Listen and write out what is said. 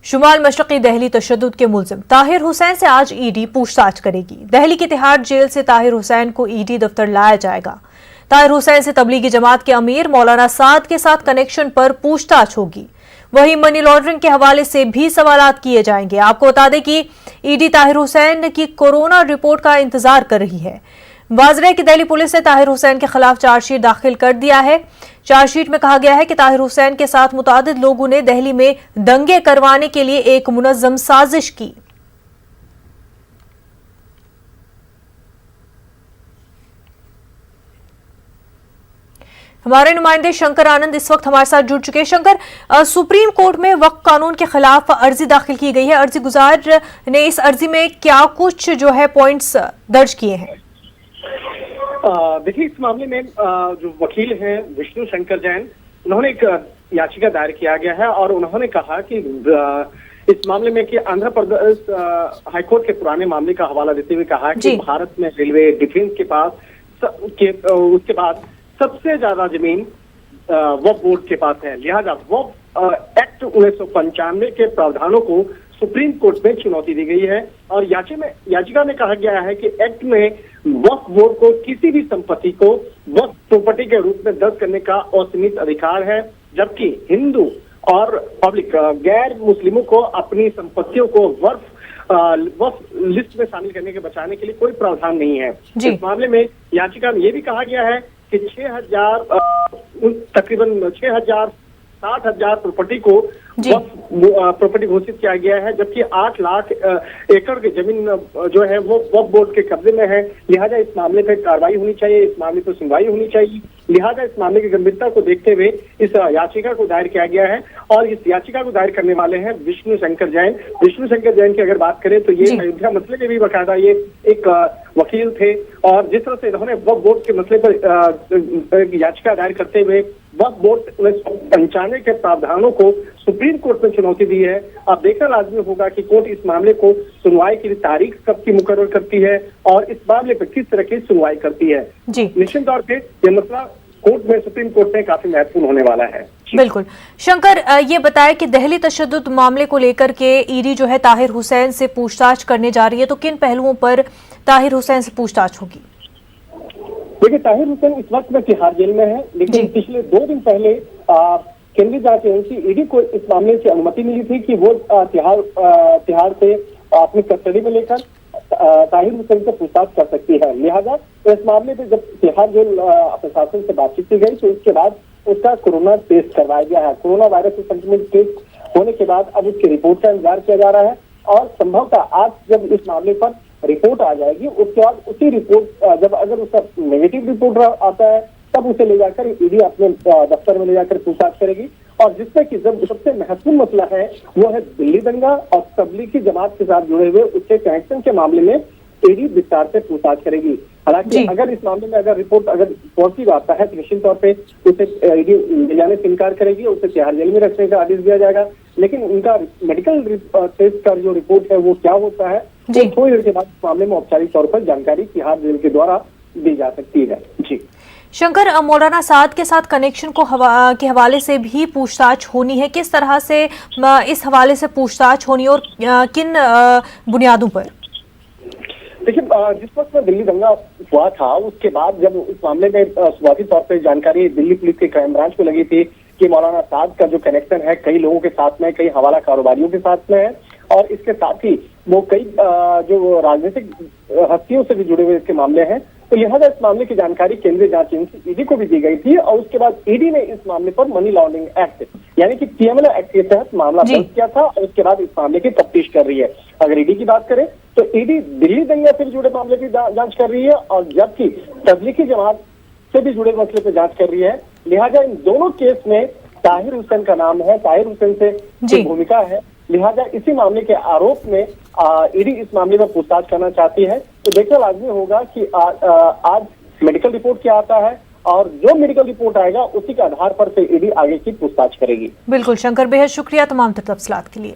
शुमाल मशरक़ी दहली तशद्दुद के मुल्ज़िम ताहिर हुसैन से आज ईडी पूछताछ करेगी। दहली की तिहाड़ जेल से ताहिर हुसैन को ईडी दफ्तर लाया जाएगा। ताहिर हुसैन से तबलीगी जमात के अमीर मौलाना साद के साथ कनेक्शन पर पूछताछ होगी। वहीं मनी लॉन्ड्रिंग के हवाले से भी सवालात किए जाएंगे। आपको बता दें कि ईडी ताहिर हुसैन की कोरोना रिपोर्ट का इंतजार कर रही है। वाज़ेह है कि दिल्ली पुलिस ने ताहिर हुसैन के खिलाफ चार्जशीट दाखिल कर दिया है। चार्जशीट में कहा गया है कि ताहिर हुसैन के साथ मुतादिद लोगों ने दिल्ली में दंगे करवाने के लिए एक मुनज़्ज़म साजिश की। हमारे नुमाइंदे शंकर आनंद इस वक्त हमारे साथ जुड़ चुके हैं। शंकर, सुप्रीम कोर्ट में वक्फ कानून के खिलाफ अर्जी दाखिल की गई है। अर्जी गुजार ने इस अर्जी में क्या कुछ जो है पॉइंट्स दर्ज किए हैं? देखिए, इस मामले में जो वकील हैं विष्णु शंकर जैन, उन्होंने एक याचिका दायर किया गया है और उन्होंने कहा कि इस मामले में कि आंध्र प्रदेश हाईकोर्ट के पुराने मामले का हवाला देते हुए कहा कि भारत में रेलवे डिफेंस के पास उसके बाद सबसे ज्यादा जमीन वक्फ बोर्ड के पास है। लिहाजा वक्फ एक्ट 1995 के प्रावधानों को सुप्रीम कोर्ट में चुनौती दी गई है और याचिका में कहा गया है कि एक्ट में वक्फ बोर्ड को किसी भी संपत्ति को वक्फ प्रॉपर्टी के रूप में दर्ज करने का असीमित अधिकार है, जबकि हिंदू और पब्लिक गैर मुस्लिमों को अपनी संपत्तियों को वक्फ लिस्ट में शामिल करने के बचाने के लिए कोई प्रावधान नहीं है। इस मामले में याचिका में यह भी कहा गया है कि तकरीबन 60,000 प्रॉपर्टी को प्रॉपर्टी घोषित किया गया है, जबकि 8 लाख एकड़ की जमीन जो है वो वक्फ बोर्ड के कब्जे में है। लिहाजा इस मामले पर कार्रवाई होनी चाहिए, इस मामले पर सुनवाई होनी चाहिए। लिहाजा इस मामले की गंभीरता को देखते हुए इस याचिका को दायर किया गया है और इस याचिका को दायर करने वाले हैं विष्णु शंकर जैन। विष्णु शंकर जैन की अगर बात करें तो ये अयोध्या मसले के भी बाकायदा ये एक वकील थे और जिस तरह से इन्होंने वक्फ बोर्ड के मसले पर याचिका दायर करते हुए वक्फ बोर्ड 1995 के प्रावधानों को सुप्रीम कोर्ट में चुनौती दी है। अब देखना लाजमी होगा कि कोर्ट इस मामले को सुनवाई की तारीख कब की मुकर्रर करती है और इस मामले पर किस तरह की सुनवाई करती है। निश्चित तौर पर यह मसला कोर्ट में सुप्रीम कोर्ट में काफी महत्वपूर्ण होने वाला है। बिल्कुल। शंकर, ये बताया कि दहली तशद्दुद मामले को लेकर के ईडी जो है ताहिर हुसैन से पूछताछ करने जा रही है, तो किन पहलुओं पर ताहिर हुसैन से पूछताछ होगी? देखिए, ताहिर हुसैन इस वक्त में तिहाड़ जेल में है, लेकिन पिछले 2 दिन पहले केंद्रीय जांच एजेंसी ईडी को इस मामले से अनुमति मिली थी कि वो तिहाड़ से अपनी कस्टडी में लेकर ताहिर हुसैन से पूछताछ कर सकती है। लिहाजा इस मामले में जब तिहाड़ जेल प्रशासन से बातचीत की गई तो इसके बाद उसका कोरोना टेस्ट करवाया गया है। कोरोना वायरस से संक्रमित टेस्ट होने के बाद अब उसकी रिपोर्ट का इंतजार किया जा रहा है और संभवतः आज जब इस मामले पर रिपोर्ट आ जाएगी उसके बाद उसी रिपोर्ट जब अगर उसका नेगेटिव रिपोर्ट आता है तब उसे ले जाकर ईडी अपने दफ्तर में ले जाकर पूछताछ करेगी और जिसमें कि जब सबसे महत्वपूर्ण मसला है वो है दिल्ली दंगा और तबलीगी जमात के साथ जुड़े हुए उसके कनेक्शन के मामले में ईडी विस्तार से पूछताछ करेगी। हालांकि अगर इस मामले में अगर रिपोर्ट अगर पॉजिटिव आता है तो निश्चित तौर पे उसे ईडी ले जाने से इनकार करेगी, उसे तिहाड़ जेल में रखने का आदेश दिया जाएगा। लेकिन उनका मेडिकल टेस्ट का जो रिपोर्ट है वो क्या होता है थोड़ी देर के बाद इस मामले में औपचारिक तौर पर जानकारी तिहाड़ जेल के द्वारा दी जा सकती है। जी शंकर, मौलाना साद के साथ कनेक्शन के हवाले से भी पूछताछ होनी है। किस तरह से इस हवाले से पूछताछ होनी और किन बुनियादों पर? देखिए, जिस वक्त में दिल्ली दंगा हुआ था उसके बाद जब इस मामले में शुरुआती तौर पर जानकारी दिल्ली पुलिस के क्राइम ब्रांच को लगी थी कि मौलाना साद का जो कनेक्शन है कई लोगों के साथ में, कई हवाला कारोबारियों के साथ में है और इसके साथ ही वो कई जो राजनीतिक हस्तियों से भी जुड़े हुए इसके मामले हैं। तो लिहाजा इस मामले की जानकारी केंद्रीय जांच एजेंसी ईडी को भी दी गई थी और उसके बाद ईडी ने इस मामले पर मनी लॉन्ड्रिंग एक्ट यानी कि पीएमएल एक्ट के तहत मामला दर्ज किया था और उसके बाद इस मामले की तफ्तीश कर रही है। अगर ईडी की बात करें तो ईडी दिल्ली दंगा से जुड़े मामले की जांच कर रही है और जबकि तबलीगी जमात से भी जुड़े मसले पर जांच कर रही है। लिहाजा इन दोनों केस में ताहिर हुसैन का नाम है, ताहिर हुसैन से भूमिका है। लिहाजा इसी मामले के आरोप में ईडी इस मामले में पूछताछ करना चाहती है। तो देखना लाजमी होगा कि आज मेडिकल रिपोर्ट क्या आता है और जो मेडिकल रिपोर्ट आएगा उसी के आधार पर से ईडी आगे की पूछताछ करेगी। बिल्कुल शंकर, बेहद शुक्रिया तमाम तफसीलात के लिए।